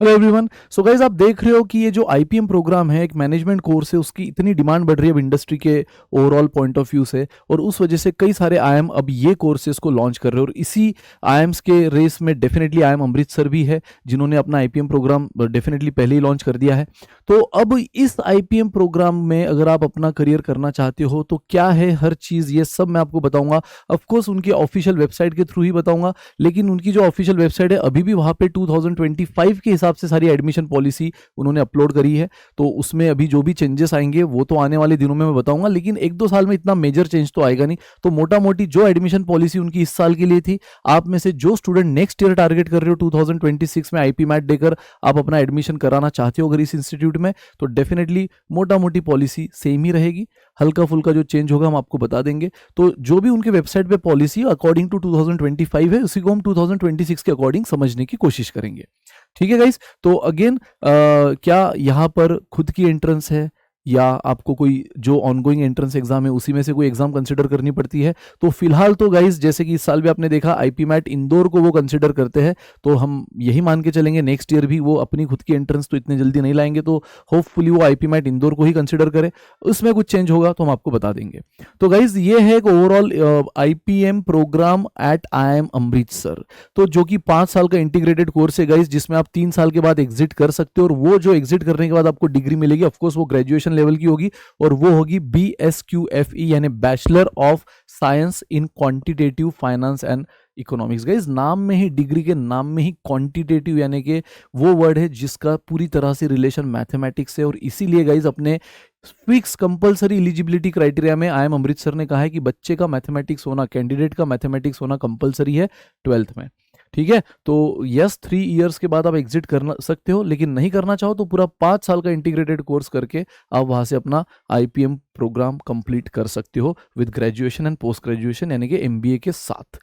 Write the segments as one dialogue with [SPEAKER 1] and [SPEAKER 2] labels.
[SPEAKER 1] Hello everyone. So guys आप देख रहे हो कि ये जो आईपीएम प्रोग्राम है, एक मैनेजमेंट कोर्स है, उसकी इतनी डिमांड बढ़ रही है अब इंडस्ट्री के ओवरऑल पॉइंट ऑफ व्यू से, और उस वजह से कई सारे आईएम अब ये कोर्सेज को लॉन्च कर रहे हैं। और इसी आईएम्स के रेस में डेफिनेटली आईएम अमृतसर भी है, जिन्होंने अपना आईपीएम प्रोग्राम डेफिनेटली पहले ही लॉन्च कर दिया है। तो अब इस आईपीएम प्रोग्राम में अगर आप अपना करियर करना चाहते हो तो क्या है हर चीज़, ये सब मैं आपको बताऊंगा। ऑफकोर्स उनकी ऑफिशियल वेबसाइट के थ्रू ही बताऊंगा, लेकिन उनकी जो ऑफिशियल वेबसाइट है अभी भी वहाँ पे 2025 के हिसाब से सारी एडमिशन पॉलिसी उन्होंने अपलोड करी है। तो उसमें अभी जो भी चेंजेस आएंगे वो तो आने वाले दिनों में मैं बताऊंगा, लेकिन एक दो साल में इतना मेजर चेंज तो आएगा नहीं। तो मोटा मोटी जो एडमिशन पॉलिसी उनकी इस साल के लिए थी, आप में से जो स्टूडेंट नेक्स्ट ईयर टारगेट कर रहे हो 2026 में आईपी मैट देकर आप अपना एडमिशन कराना चाहते हो अगर इस इंस्टीट्यूट में, तो डेफिनेटली मोटा मोटी पॉलिसी सेम ही रहेगी। हल्का फुल्का जो चेंज होगा हम आपको बता देंगे। तो जो भी उनके वेबसाइट पे पॉलिसी अकॉर्डिंग टू 2025 है, उसी को हम 2026 के अकॉर्डिंग समझने की कोशिश करेंगे। ठीक है गाइस। तो अगेन क्या यहाँ पर खुद की एंट्रेंस है या आपको कोई जो ऑनगोइंग एंट्रेंस एग्जाम है उसी में से कोई एग्जाम कंसिडर करनी पड़ती है? तो फिलहाल तो गाइस जैसे कि इस साल भी आपने देखा आईपी मैट इंदौर को वो कंसिडर करते हैं, तो हम यही मान के चलेंगे नेक्स्ट ईयर भी वो अपनी खुद की एंट्रेंस तो इतने जल्दी नहीं लाएंगे, तो होपफुली वो आईपी मैट इंदौर को ही कंसिडर करे। उसमें कुछ चेंज होगा तो हम आपको बता देंगे। तो गाइज ये है एक overall IPM programme at IIM Amritsar, तो जो कि 5 साल का इंटीग्रेटेड कोर्स है गाइज, जिसमें आप 3 साल के बाद एग्जिट कर सकते हो, और वो जो एग्जिट करने के बाद आपको डिग्री मिलेगी ऑफकोर्स वो ग्रेजुएशन लेवल की होगी, और वो होगी BSQFE यानी bachelor of science in quantitative finance and economics. Guys नाम में ही, डिग्री के नाम में ही क्वांटिटेटिव यानी कि वो वर्ड है जिसका पूरी तरह से रिलेशन मैथमेटिक्स से, और इसीलिए गाइज अपने फिक्स कंपलसरी एलिजिबिलिटी क्राइटेरिया में आईएम अमृतसर ने कहा है कि बच्चे का मैथमेटिक्स होना, कैंडिडेट का मैथमेटिक्स होना कंपलसरी है 12th में। ठीक है, तो यस 3 इयर्स के बाद आप एग्जिट कर सकते हो, लेकिन नहीं करना चाहो तो पूरा 5 साल का इंटीग्रेटेड कोर्स करके आप वहां से अपना आईपीएम प्रोग्राम कंप्लीट कर सकते हो with graduation and post graduation यानी कि एमबीए के साथ।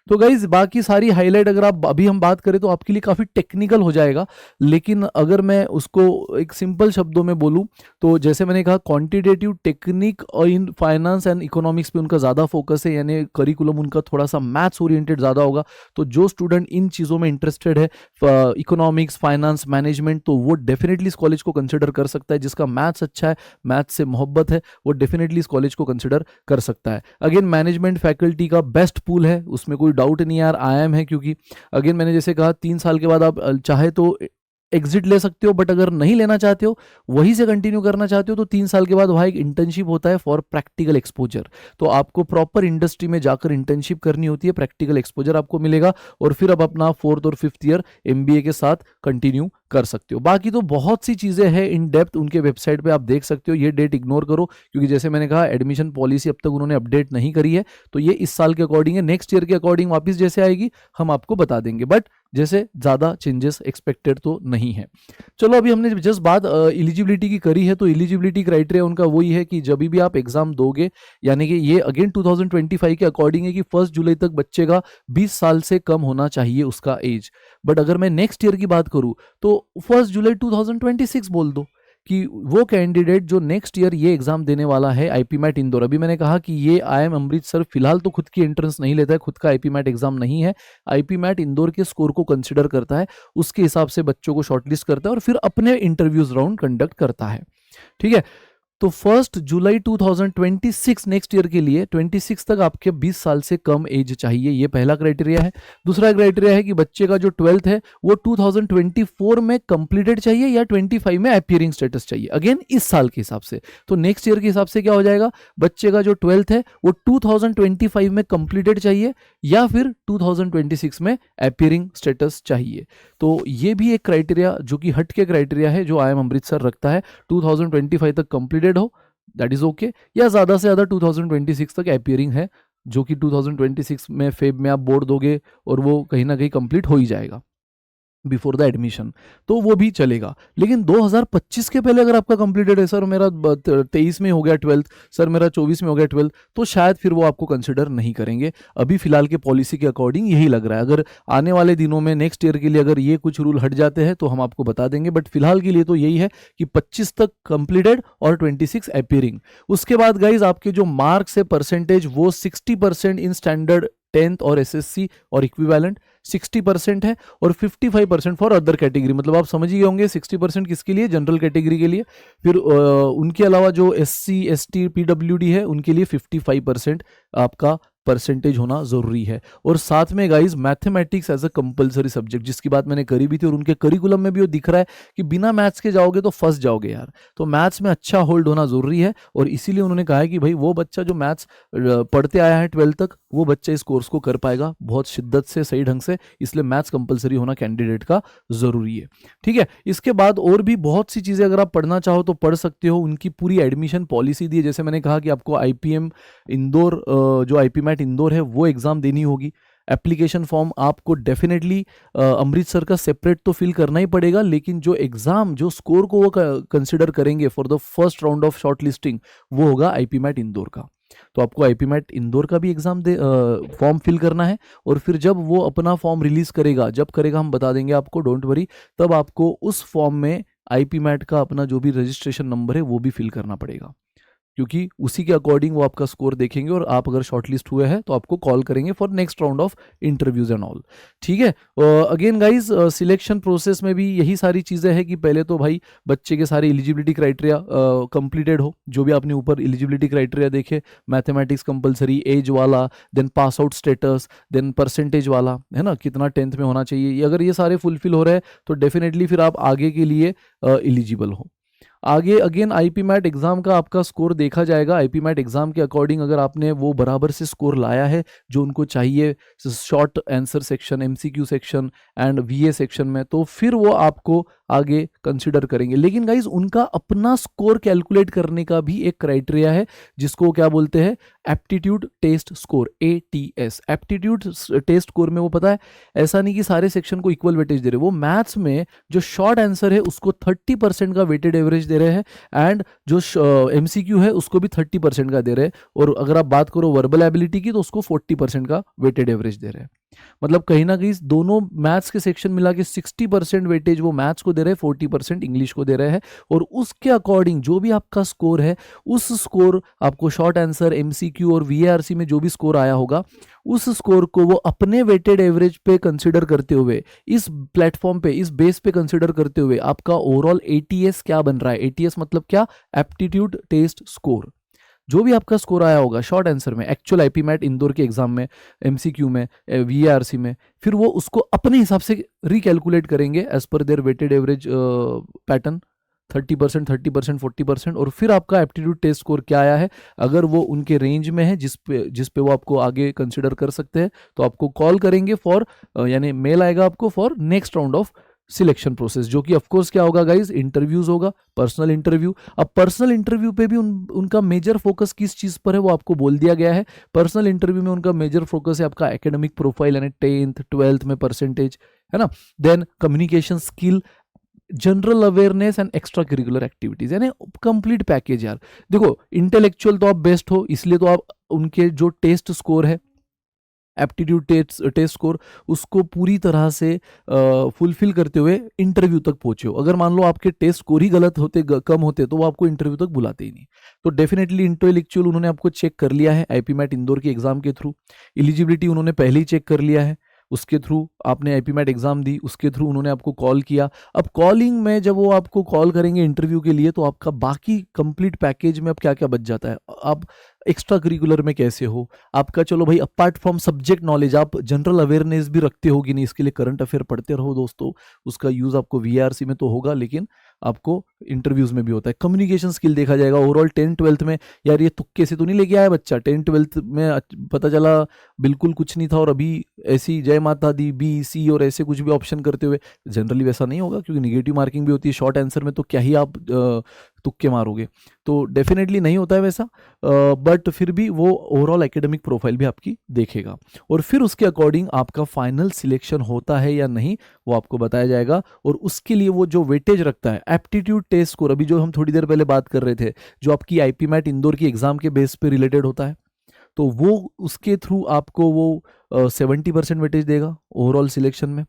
[SPEAKER 1] तो गाइज बाकी सारी हाईलाइट अगर आप अभी हम बात करें तो आपके लिए काफ़ी टेक्निकल हो जाएगा, लेकिन अगर मैं उसको एक सिंपल शब्दों में बोलूं तो जैसे मैंने कहा क्वांटिटेटिव टेक्निक और इन फाइनेंस एंड इकोनॉमिक्स पे उनका ज़्यादा फोकस है, यानी करिकुलम उनका थोड़ा सा मैथ्स ओरिएंटेड ज़्यादा होगा। तो जो स्टूडेंट इन चीज़ों में इंटरेस्टेड है, इकोनॉमिक्स, फाइनेंस, मैनेजमेंट, तो वो डेफिनेटली इस कॉलेज को कंसिडर कर सकता है। जिसका मैथ्स अच्छा है, मैथ्स से मोहब्बत है, वो डेफिनेटली इस कॉलेज को कंसिडर कर सकता है। अगेन मैनेजमेंट फैकल्टी का बेस्ट पूल है, उसमें कोई डाउट नहीं यार, आईएम है, क्योंकि अगेन मैंने जैसे कहा 3 साल के बाद आप चाहे तो एग्जिट ले सकते हो, बट अगर नहीं लेना चाहते हो, वहीं से कंटिन्यू करना चाहते हो, तो 3 साल के बाद वहाँ एक इंटर्नशिप होता है फॉर प्रैक्टिकल एक्सपोजर। तो आपको प्रॉपर इंडस्ट्री में जाकर इंटर्नशिप करनी होती है, प्रैक्टिकल एक्सपोजर आपको मिलेगा, और फिर आप अपना 4th और 5th ईयर एमबीए के साथ कंटिन्यू कर सकते हो। बाकी तो बहुत सी चीज़ें हैं इन डेप्थ उनके वेबसाइट पे आप देख सकते हो। ये डेट इग्नोर करो, क्योंकि जैसे मैंने कहा एडमिशन पॉलिसी अब तक उन्होंने अपडेट नहीं करी है, तो ये इस साल के अकॉर्डिंग है। नेक्स्ट ईयर के अकॉर्डिंग वापस जैसे आएगी हम आपको बता देंगे, बट जैसे ज़्यादा चेंजेस एक्सपेक्टेड तो नहीं है। चलो अभी हमने जस्ट बात एलिजिबिलिटी की करी है, तो एलिजिबिलिटी क्राइटेरिया उनका वही है कि जब भी आप एग्जाम दोगे, यानी कि ये अगेन 2025 के अकॉर्डिंग है कि 1 जुलाई तक बच्चे का 20 साल से कम होना चाहिए उसका एज। बट अगर मैं नेक्स्ट ईयर की बात करूं तो 1 जुलाई 2026 बोल दो कि वो कैंडिडेट जो नेक्स्ट ईयर ये एग्जाम देने वाला है आईपी मैट इंदौर। अभी मैंने कहा कि ये आईएम अमृतसर फिलहाल तो खुद की एंट्रेंस नहीं लेता है, खुद का आईपी मैट एग्जाम नहीं है। आईपी मैट इंदौर के स्कोर को कंसिडर करता है, उसके हिसाब से बच्चों को शॉर्टलिस्ट करता है और फिर अपने इंटरव्यूज राउंड कंडक्ट करता है। ठीक है, तो 1 जुलाई 2026 नेक्स्ट ईयर के लिए 26 तक आपके 20 साल से कम एज चाहिए, ये पहला क्राइटेरिया है। दूसरा क्राइटेरिया है कि बच्चे का जो 12th है वो 2024 में कंप्लीटेड चाहिए या 25 में अपीयरिंग स्टेटस चाहिए, अगेन इस साल के हिसाब से। तो नेक्स्ट ईयर के हिसाब से क्या हो जाएगा, बच्चे का जो 12th है वो 2025 में कंप्लीटेड चाहिए या फिर 2026 में अपीयरिंग स्टेटस चाहिए। तो ये भी एक क्राइटेरिया जो कि हट के क्राइटेरिया है जो आईएम अमृतसर रखता है। 2025 तक कंप्लीटेड हो दैट इज ओके, या ज़्यादा से ज़्यादा 2026 तक अपीयरिंग है, जो कि 2026 में फेब में आप बोर्ड दोगे और वो कहीं ना कहीं कंप्लीट हो ही जाएगा बिफोर द एडमिशन, तो वो भी चलेगा। लेकिन 2025 के पहले अगर आपका कंप्लीटेड है, सर मेरा 23 में हो गया 12th, सर मेरा 24 में हो गया 12th, तो शायद फिर वो आपको कंसिडर नहीं करेंगे। अभी फिलहाल के पॉलिसी के अकॉर्डिंग यही लग रहा है। अगर आने वाले दिनों में नेक्स्ट ईयर के लिए अगर ये कुछ रूल हट जाते हैं तो हम आपको बता देंगे, बट फिलहाल के लिए तो यही है कि 25 तक कंप्लीटेड और 26 अपीयरिंग। उसके बाद गाइज आपके जो मार्क्स है परसेंटेज वो 60% इन स्टैंडर्ड 10th और एसएससी और इक्विवेलेंट 60% है, और 55% फॉर अदर कैटेगरी। मतलब आप समझ ही होंगे 60% किसके लिए, जनरल कैटेगरी के लिए। फिर उनके अलावा जो एससी एसटी पीडब्ल्यूडी है उनके लिए 55% आपका परसेंटेज होना जरूरी है। और साथ में guys mathematics as a compulsory subject, जिसकी बात मैंने करी भी थी, और उनके करिकुलम में भी वो दिख रहा है कि बिना मैथ्स के जाओगे तो फंस जाओगे यार। तो मैथ्स में अच्छा होल्ड होना जरूरी है, और इसीलिए उन्होंने कहा है कि भाई वो बच्चा जो मैथ्स पढ़ते आया है 12th तक, वो बच्चा इस कोर्स को कर पाएगा बहुत शिद्दत से, सही ढंग से। इसलिए मैथ्स कंपलसरी होना कैंडिडेट का जरूरी है। ठीक है, इसके बाद और भी बहुत सी चीजें अगर आप पढ़ना चाहो तो पढ़ सकते हो। उनकी पूरी एडमिशन पॉलिसी दी है, जैसे मैंने कहा कि आपको आईपीएम इंदौर, जो आईपीमैट इंदौर है वो एग्जाम देनी होगी। एप्लीकेशन फॉर्म आपको डेफिनेटली अमृतसर का सेपरेट तो फिल करना ही पड़ेगा, लेकिन जो एग्जाम, जो स्कोर को वो कंसिडर करेंगे for the first round of short listing, वो होगा आईपीमैट इंदौर का। तो आपको आईपीमैट इंदौर का भी एग्जाम फॉर्म फिल करना है, और फिर जब वो अपना फॉर्म रिलीज करेगा, जब करेगा हम बता देंगे आपको, डोंट वरी, तब आपको उस फॉर्म में आईपीमैट का अपना जो भी रजिस्ट्रेशन नंबर है वो भी फिल करना पड़ेगा, क्योंकि उसी के अकॉर्डिंग वो आपका स्कोर देखेंगे, और आप अगर शॉर्टलिस्ट हुए हैं तो आपको कॉल करेंगे for next round of interviews and all. ठीक है, अगेन गाइज सिलेक्शन प्रोसेस में भी यही सारी चीज़ें हैं कि पहले तो भाई बच्चे के सारे एलिजिबिलिटी क्राइटेरिया कंप्लीटेड हो, जो भी आपने ऊपर एलिजिबिलिटी क्राइटेरिया देखे, मैथमेटिक्स कंपलसरी, एज वाला, then pass out status, then percentage वाला, है ना, कितना 10th में होना चाहिए, अगर ये सारे फुलफिल हो रहे हैं तो डेफिनेटली फिर आप आगे के लिए एलिजिबल हो। आगे अगेन आईपीमैट एग्जाम का आपका स्कोर देखा जाएगा। आईपीमैट एग्जाम के अकॉर्डिंग अगर आपने वो बराबर से स्कोर लाया है जो उनको चाहिए, short answer section, MCQ section and वीए section में, तो फिर वो आपको आगे कंसिडर करेंगे। लेकिन गाइज उनका अपना स्कोर कैलकुलेट करने का भी एक क्राइटेरिया है, जिसको क्या बोलते हैं, aptitude test score, ATS. Aptitude test score में वो पता है, ऐसा नहीं कि सारे सेक्शन को इक्वल वेटेज दे रहे, वो मैथ्स में जो शॉर्ट आंसर है उसको 30% का वेटेड एवरेज दे रहे हैं, एंड जो एमसीक्यू है उसको भी 30% का दे रहे हैं, और अगर आप बात करो वर्बल एबिलिटी की तो उसको 40% का वेटेड एवरेज दे रहे हैं। मतलब कहीं ना कहीं दोनों मैथ्स के सेक्शन मिला के 60% वेटेज वो मैथ्स को दे रहे हैं, 40% इंग्लिश को दे रहे हैं, और उसके अकॉर्डिंग जो भी आपका स्कोर है, उस स्कोर आपको शॉर्ट आंसर, एमसीक्यू और वीएआरसी में जो भी स्कोर आया होगा, उस स्कोर को वो अपने वेटेड एवरेज पे कंसिडर करते हुए, इस प्लेटफॉर्म पे, इस बेस पे कंसिडर करते हुए आपका ओवरऑल एटीएस क्या बन रहा है। एटीएस मतलब क्या, एप्टीट्यूड टेस्ट स्कोर। जो भी आपका स्कोर आया होगा शॉर्ट आंसर में, एक्चुअल आईपीमैट इंदौर के एग्जाम में, एमसीक्यू में, वीआरसी में, फिर वो उसको अपने हिसाब से रिकैलकुलेट करेंगे as per there weighted average pattern, 30%, 30%, 40%, और फिर आपका एप्टीट्यूड टेस्ट स्कोर क्या आया है। अगर वो उनके रेंज में है जिस पे वो आपको आगे कंसिडर कर सकते हैं, तो आपको कॉल करेंगे फॉर, यानी मेल आएगा आपको for next round of selection process, जो कि ऑफकोर्स क्या होगा गाइज, इंटरव्यूज होगा, पर्सनल इंटरव्यू। अब पर्सनल इंटरव्यू पे भी उनका मेजर फोकस किस चीज पर है वो आपको बोल दिया गया है। पर्सनल इंटरव्यू में उनका मेजर फोकस है आपका एकेडमिक प्रोफाइल, यानी 10th 12th में परसेंटेज, है ना, then communication skill, general awareness and extra curricular activities, यानी कंप्लीट पैकेज यार। देखो इंटेलेक्चुअल तो आप बेस्ट हो, इसलिए तो आप उनके जो टेस्ट स्कोर है, एप्टीट्यूड टेस्ट स्कोर, उसको पूरी तरह से फुलफिल करते हुए इंटरव्यू तक पहुंचे हो। अगर मान लो आपके टेस्ट स्कोर ही गलत होते, कम होते, तो वो आपको इंटरव्यू तक बुलाते ही नहीं। तो डेफिनेटली इंटेलेक्चुअल उन्होंने आपको चेक कर लिया है आईपीमैट इंदौर के एग्जाम के थ्रू। एलिजिबिलिटी उन्होंने पहले ही चेक कर लिया है, उसके थ्रू आपने आईपीमैट एग्जाम दी, उसके थ्रू उन्होंने आपको कॉल किया। अब कॉलिंग में जब वो आपको कॉल करेंगे इंटरव्यू के लिए, तो आपका बाकी कंप्लीट पैकेज में अब क्या क्या बच जाता है। आप एक्स्ट्रा करिकुलर में कैसे हो, आपका चलो भाई अपार्ट फ्रॉम सब्जेक्ट नॉलेज, आप जनरल अवेयरनेस भी रखते होगी नहीं, इसके लिए करंट अफेयर पढ़ते रहो दोस्तों, उसका यूज आपको वीआरसी में तो होगा, लेकिन आपको इंटरव्यूज में भी होता है। कम्युनिकेशन स्किल देखा जाएगा ओवरऑल 10th 12th में। यार ये तुक्के से तो नहीं लेके आया बच्चा, 10th 12th में पता चला बिल्कुल कुछ नहीं था और अभी ऐसी जय माता दी बी सी और ऐसे कुछ भी ऑप्शन करते हुए, जनरली वैसा नहीं होगा, क्योंकि निगेटिव मार्किंग भी होती है शॉर्ट आंसर में, तो क्या ही आप तुक्के मारोगे, तो डेफिनेटली नहीं होता है वैसा। बट फिर भी वो ओवरऑल एकेडमिक प्रोफाइल भी आपकी देखेगा, और फिर उसके अकॉर्डिंग आपका फाइनल सिलेक्शन होता है या नहीं वो आपको बताया जाएगा। और उसके लिए वो जो वेटेज रखता है एप्टीट्यूड टेस्ट स्कोर, अभी जो हम थोड़ी देर पहले बात कर रहे थे, जो आपकी आईपीमैट इंदौर की एग्जाम के बेस पे रिलेटेड होता है, तो वो उसके थ्रू आपको वो 70% वेटेज देगा ओवरऑल सिलेक्शन में,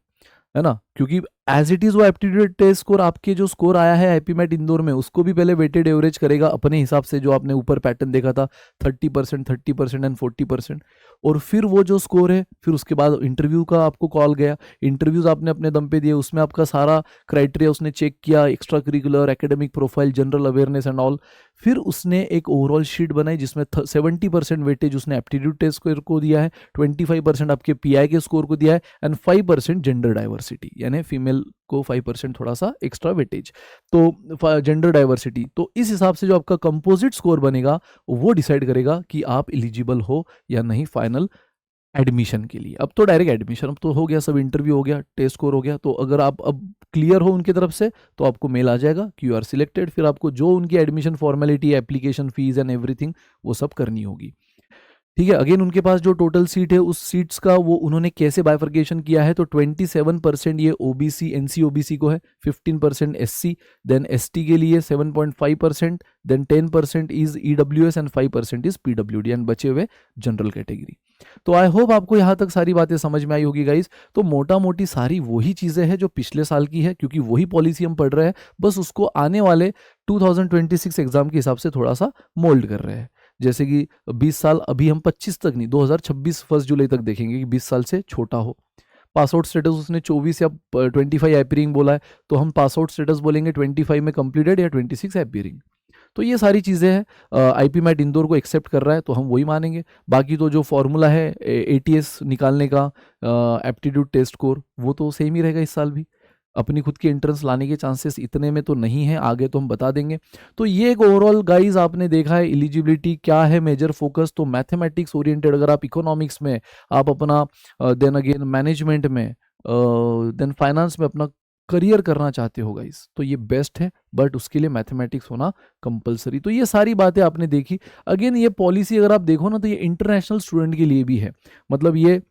[SPEAKER 1] है ना, क्योंकि एज इट इज वो एप्टीट्यूड टेस्ट स्कोर आपके जो स्कोर आया है आईपीमेट इंदौर में उसको भी पहले वेटेड एवरेज करेगा अपने हिसाब से, जो आपने ऊपर पैटर्न देखा था 30%, 30% एंड 40%। और फिर वो जो स्कोर है, फिर उसके बाद इंटरव्यू का आपको कॉल गया, इंटरव्यूज आपने अपने दम पे दिए, उसमें आपका सारा क्राइटेरिया उसने चेक किया, extra curricular, academic profile, general awareness and all. फिर उसने एक ओवरऑल शीट बनाई जिसमें 70% वेटेज उसने एप्टीट्यूड टेस्ट स्कोर को दिया है, 25% आपके पीआई के स्कोर को दिया है एंड 5% जेंडर डाइवर्सिटी, यानी फीमेल को 5% थोड़ा सा एक्स्ट्रा वेटेज, तो जेंडर डाइवर्सिटी। तो इस हिसाब से जो आपका कंपोजिट स्कोर बनेगा वो डिसाइड करेगा कि आप एलिजिबल हो या नहीं फाइनल एडमिशन के लिए। अब तो डायरेक्ट एडमिशन, अब तो हो गया, सब इंटरव्यू हो गया, टेस्ट स्कोर हो गया, तो अगर आप अब क्लियर हो उनकी तरफ से तो आपको मेल आ जाएगा कि यू आर सिलेक्टेड। फिर आपको जो उनकी admission formality, application fees and everything वो सब करनी होगी। ठीक है, अगेन उनके पास जो टोटल सीट है उस सीट्स का वो उन्होंने कैसे बाइफर्केशन किया है, तो 27% ये ओबीसी एनसी ओबीसी को है, 15% एससी, देन एसटी के लिए 7.5%, then 10% is EWS and 5% is PWD and बचे हुए जनरल कैटेगरी। तो आई होप आपको यहाँ तक सारी बातें समझ में आई होगी गाइज। तो मोटा मोटी सारी वही चीज़ें हैं जो पिछले साल की है, क्योंकि वही पॉलिसी हम पढ़ रहे हैं, बस उसको आने वाले 2026 एग्जाम के हिसाब से थोड़ा सा मोल्ड कर रहे हैं। जैसे कि 20 साल, अभी हम 25 तक नहीं, 2026 1 जुलाई तक देखेंगे कि 20 साल से छोटा हो। पास आउट स्टेटस उसने 24 या 25 एपियरिंग बोला है, तो हम पास आउट स्टेटस बोलेंगे 25 में कंप्लीटेड या 26 एपियरिंग। तो ये सारी चीज़ें हैं, आईपीमेट इंदौर को एक्सेप्ट कर रहा है तो हम वही मानेंगे। बाकी तो जो फॉर्मूला है एटीएस निकालने का, एप्टीट्यूड टेस्ट स्कोर, वो तो सेम ही रहेगा इस साल भी। अपनी खुद की एंट्रेंस लाने के चांसेस इतने में तो नहीं है, आगे तो हम बता देंगे। तो ये एक ओवरऑल गाइज आपने देखा है एलिजिबिलिटी क्या है, मेजर फोकस तो मैथमेटिक्स ओरिएंटेड, अगर आप इकोनॉमिक्स में, आप अपना देन अगेन मैनेजमेंट में, देन फाइनेंस में अपना करियर करना चाहते हो गाइस, तो ये बेस्ट है, बट उसके लिए मैथमेटिक्स होना कंपलसरी। तो ये सारी बातें आपने देखी। अगेन ये पॉलिसी अगर आप देखो ना तो ये इंटरनेशनल स्टूडेंट के लिए भी है, मतलब ये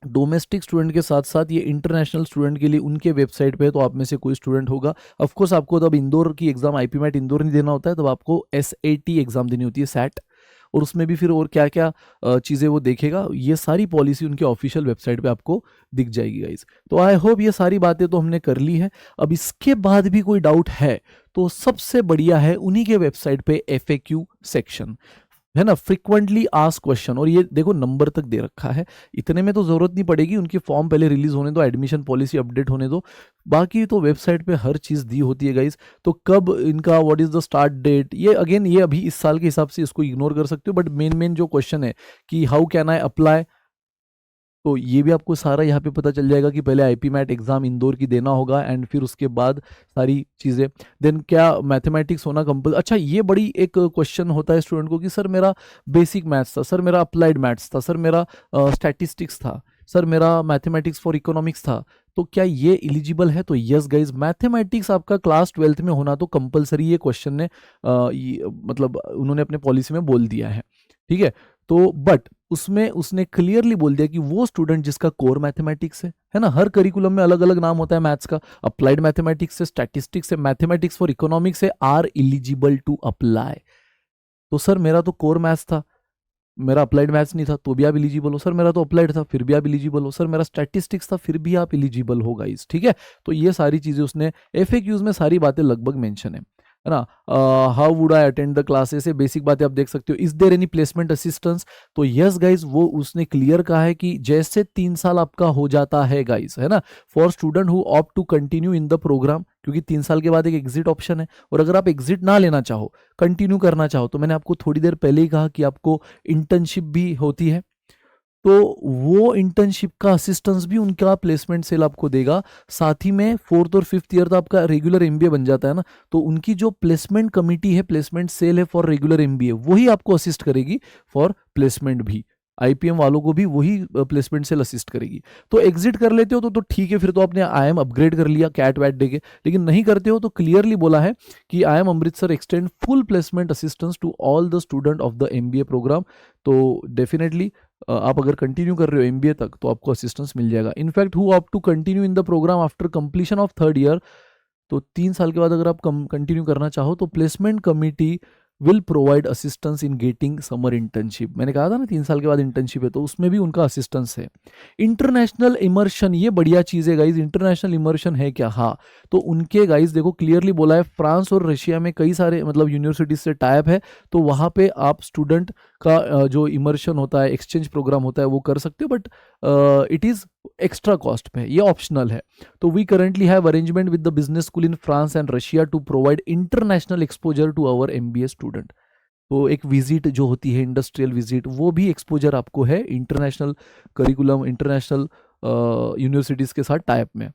[SPEAKER 1] डोमेस्टिक स्टूडेंट के साथ साथ ये इंटरनेशनल स्टूडेंट के लिए उनके वेबसाइट पे, तो आप में से कोई स्टूडेंट होगा, ऑफ कोर्स आपको तब इंदौर की एग्जाम आईपीमेट इंदौर नहीं देना होता है, तब आपको एसएटी एग्जाम देनी होती है, सैट, और उसमें भी फिर और क्या क्या चीज़ें वो देखेगा, ये सारी पॉलिसी उनके ऑफिशियल वेबसाइट पे आपको दिख जाएगी गाइज। तो आई होप ये सारी बातें तो हमने कर ली है। अब इसके बाद भी कोई डाउट है तो सबसे बढ़िया है उन्हीं के वेबसाइट पे एफएक्यू सेक्शन है ना, फ्रिक्वेंटली आस्क क्वेश्चन, और ये देखो नंबर तक दे रखा है, इतने में तो जरूरत नहीं पड़ेगी, उनकी फॉर्म पहले रिलीज होने दो, एडमिशन पॉलिसी अपडेट होने दो, बाकी तो वेबसाइट पे हर चीज़ दी होती है गाइज। तो कब इनका what is the start date, ये अगेन ये अभी इस साल के हिसाब से इसको इग्नोर कर सकते हो, बट मेन जो क्वेश्चन है कि हाउ कैन आई अप्लाई, तो ये भी आपको सारा यहाँ पे पता चल जाएगा कि पहले आईपीमेट एग्जाम इंदौर की देना होगा एंड फिर उसके बाद सारी चीज़ें, देन क्या मैथमेटिक्स होना कंपल। अच्छा, ये बड़ी एक क्वेश्चन होता है स्टूडेंट को कि सर मेरा बेसिक मैथ्स था, सर मेरा अप्लाइड मैथ्स था, सर मेरा स्टैटिस्टिक्स था, सर मेरा मैथमेटिक्स फॉर इकोनॉमिक्स था, तो क्या ये एलिजिबल है? तो यस गाइज, मैथमेटिक्स आपका क्लास 12th में होना तो कंपलसरी, ये क्वेश्चन ने मतलब उन्होंने अपने पॉलिसी में बोल दिया है, ठीक है। तो बट उसमें उसने क्लियरली बोल दिया कि वो स्टूडेंट जिसका कोर मैथमेटिक्स है ना, हर करिकुलम में अलग अलग नाम होता है मैथ्स का, अप्लाइड मैथमेटिक्स है, स्टैटिस्टिक्स है, मैथमेटिक्स फॉर इकोनॉमिक्स है, आर एलिजिबल टू अप्लाई। तो सर मेरा तो कोर मैथ्स था, मेरा अप्लाइड मैथ्स नहीं था, तो भी आप एलिजिबल हो। सर मेरा तो अप्लाइड था, फिर भी आप एलिजिबल हो। सर मेरा स्टैटिस्टिक्स था, फिर भी आप एलिजिबल हो गाइस, ठीक है। तो ये सारी चीजें उसने एफएक्यूज में सारी बातें लगभग मेंशन है ना। How would I attend the classes, ये बेसिक बातें आप देख सकते हो। Is there any placement assistance, तो यस गाइज, वो उसने क्लियर कहा है कि जैसे 3 साल आपका हो जाता है गाइज, है ना, for student who opt to continue in the programme, क्योंकि 3 साल के बाद एक एग्जिट ऑप्शन है, और अगर आप एग्जिट ना लेना चाहो, कंटिन्यू करना चाहो, तो मैंने आपको थोड़ी देर पहले ही कहा कि आपको इंटर्नशिप भी होती है, तो वो इंटर्नशिप का असिस्टेंस भी उनका प्लेसमेंट सेल आपको देगा। साथ ही में 4th और 5th ईयर तो आपका रेगुलर एमबीए बन जाता है ना, तो उनकी जो प्लेसमेंट कमिटी है, प्लेसमेंट सेल है फॉर रेगुलर एमबीए, वही आपको असिस्ट करेगी फॉर प्लेसमेंट भी। आईपीएम वालों को भी वही प्लेसमेंट सेल असिस्ट करेगी। तो एग्जिट कर लेते हो तो ठीक है, फिर तो आपने आईएम अपग्रेड कर लिया कैट वैट देके, लेकिन नहीं करते हो तो क्लियरली बोला है कि IIM Amritsar extend full placement assistance to all the student of the MBA programme. तो डेफिनेटली आप अगर कंटिन्यू कर रहे हो एमबीए तक तो आपको असिस्टेंस मिल जाएगा। In fact who opt to continue in the programme after completion of 3rd year, तो 3 साल के बाद अगर आप कंटिन्यू करना चाहो तो placement committee will provide assistance in getting summer internship. मैंने कहा था ना 3 साल के बाद इंटर्नशिप है, तो उसमें भी उनका असिस्टेंस है। इंटरनेशनल इमर्शन, ये बढ़िया चीज़ है गाइज। इंटरनेशनल इमर्शन है क्या? हाँ, तो उनके गाइज देखो क्लियरली बोला है, फ्रांस और रशिया में कई सारे मतलब यूनिवर्सिटीज से टाइप है, तो वहाँ पे आप स्टूडेंट का जो इमर्शन होता है, एक्सचेंज प्रोग्राम होता है, वो कर सकते हो, but it is extra cost पे, ये ऑप्शनल है। तो we currently have arrangement with the business school in France and Russia to provide international exposure to our MBA student. तो एक विजिट जो होती है, इंडस्ट्रियल विजिट, वो भी एक्सपोजर आपको है इंटरनेशनल करिकुलम, इंटरनेशनल यूनिवर्सिटीज़ के साथ टाइप में,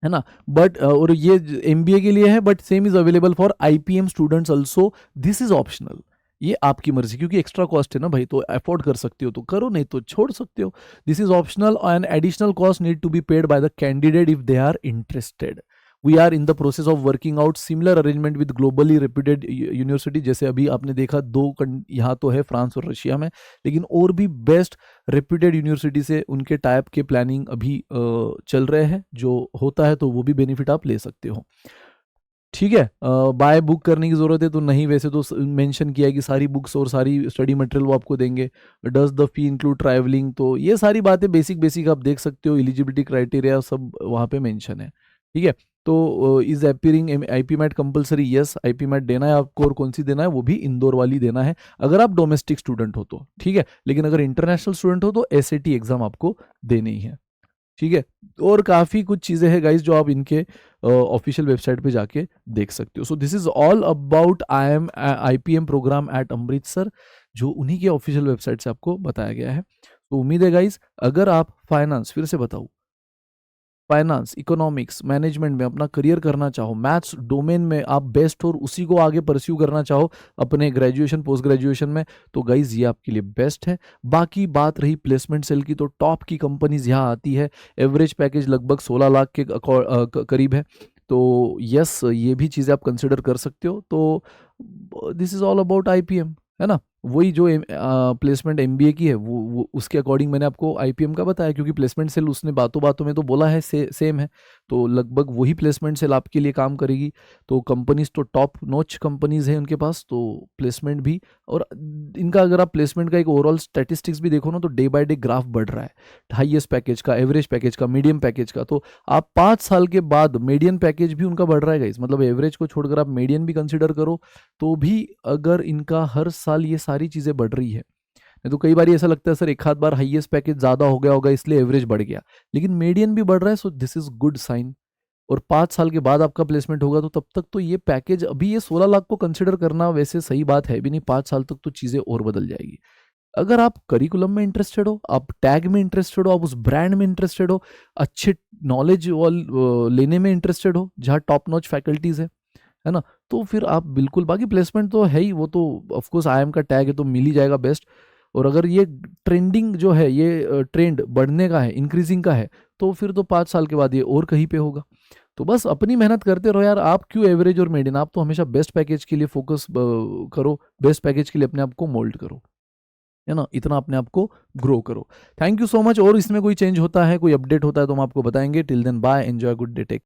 [SPEAKER 1] है ना। बट और ये MBA के लिए है, but same is available for IPM students also. This is optional, ये आपकी मर्जी, क्योंकि एक्स्ट्रा कॉस्ट है ना भाई, तो अफोर्ड कर सकते हो तो करो, नहीं तो छोड़ सकते हो। This is optional and additional cost need to be paid by the candidate if they are interested. We are in the process of working out similar arrangement with globally reputed university. जैसे अभी आपने देखा यहाँ तो है France और Russia में, लेकिन और भी बेस्ट रेप्यूटेड यूनिवर्सिटी से उनके टाइप के प्लानिंग अभी चल रहे हैं। जो होता है तो वो भी बेनिफिट आप ले सकते हो। ठीक है, बाय बुक करने की ज़रूरत है तो नहीं, वैसे तो मेंशन किया है कि सारी बुक्स और सारी स्टडी मटेरियल वो आपको देंगे। Does the fee include travelling, तो ये सारी बातें बेसिक बेसिक आप देख सकते हो। एलिजिबिलिटी क्राइटेरिया सब वहाँ पे मेंशन है। ठीक है, तो is appearing IP MAT compulsory? Yes, IP MAT देना है आपको, और कौन सी देना है? वो भी इंदौर वाली देना है, अगर आप डोमेस्टिक स्टूडेंट हो तो। ठीक है, लेकिन अगर इंटरनेशनल स्टूडेंट हो तो SAT एग्जाम आपको देनी ही है। ठीक है, और काफ़ी कुछ चीज़ें हैं गाइज जो आप इनके ऑफिशियल वेबसाइट पे जाके देख सकते हो। So this is all about IPM program at Amritsar, जो उन्हीं के ऑफिशियल वेबसाइट से आपको बताया गया है। तो उम्मीद है गाइज, अगर आप फाइनेंस, फिर से बताऊँ, फाइनेंस, इकोनॉमिक्स, मैनेजमेंट में अपना करियर करना चाहो, मैथ्स डोमेन में आप बेस्ट और उसी को आगे परस्यू करना चाहो अपने ग्रेजुएशन पोस्ट ग्रेजुएशन में, तो गाइज ये आपके लिए बेस्ट है। बाकी बात रही प्लेसमेंट सेल की, तो टॉप की कंपनीज यहाँ आती है। एवरेज पैकेज लगभग 16 लाख के करीब है। तो यस, ये भी चीज़ें आप कंसिडर कर सकते हो। तो this is all about IPM, है ना। वही जो प्लेसमेंट MBA की है, वो उसके अकॉर्डिंग मैंने आपको IPM का बताया, क्योंकि प्लेसमेंट सेल उसने बातों बातों में तो बोला है सेम है, तो लगभग वही प्लेसमेंट सेल आपके लिए काम करेगी। तो कंपनीज तो टॉप नॉच कंपनीज हैं उनके पास, तो प्लेसमेंट भी, और इनका अगर आप प्लेसमेंट का एक ओवरऑल स्टैटिस्टिक्स भी देखो ना, तो डे बाय डे ग्राफ बढ़ रहा है, हाईएस्ट पैकेज का, एवरेज पैकेज का, मीडियम पैकेज का। तो आप 5 साल के बाद मीडियन पैकेज भी उनका बढ़ रहा है गाइस, मतलब एवरेज को छोड़कर आप मीडियन भी कंसिडर करो, तो भी अगर इनका हर साल ये सारी चीज़ें बढ़ रही है। नहीं तो कई बार ऐसा लगता है सर एक आध बार हाईएस्ट पैकेज ज़्यादा हो गया होगा इसलिए एवरेज बढ़ गया, लेकिन मीडियन भी बढ़ रहा है, so this is good sign. और 5 साल के बाद आपका प्लेसमेंट होगा, तो तब तक तो ये पैकेज, अभी ये 16 लाख को कंसिडर करना वैसे सही बात है भी नहीं, 5 साल तक तो चीज़ें और बदल जाएगी। अगर आप करिकुलम में इंटरेस्टेड हो, आप टैग में इंटरेस्टेड हो, आप उस ब्रांड में इंटरेस्टेड हो, अच्छे नॉलेज लेने में इंटरेस्टेड हो जहाँ टॉप नॉच फैकल्टीज है ना, तो फिर आप बिल्कुल, बाकी प्लेसमेंट तो है ही, वो तो ऑफकोर्स IIM का टैग है तो मिल ही जाएगा बेस्ट। और अगर ये ट्रेंडिंग जो है, ये ट्रेंड बढ़ने का है, इंक्रीजिंग का है, तो फिर तो 5 साल के बाद ये और कहीं पे होगा। तो बस अपनी मेहनत करते रहो यार, आप क्यों एवरेज और मीडियन, आप तो हमेशा बेस्ट पैकेज के लिए फोकस करो, बेस्ट पैकेज के लिए अपने आप को मोल्ड करो, है ना, इतना अपने आप को ग्रो करो। Thank you so much. और इसमें कोई चेंज होता है, कोई अपडेट होता है तो हम आपको बताएंगे। Till then bye, enjoy, good day, take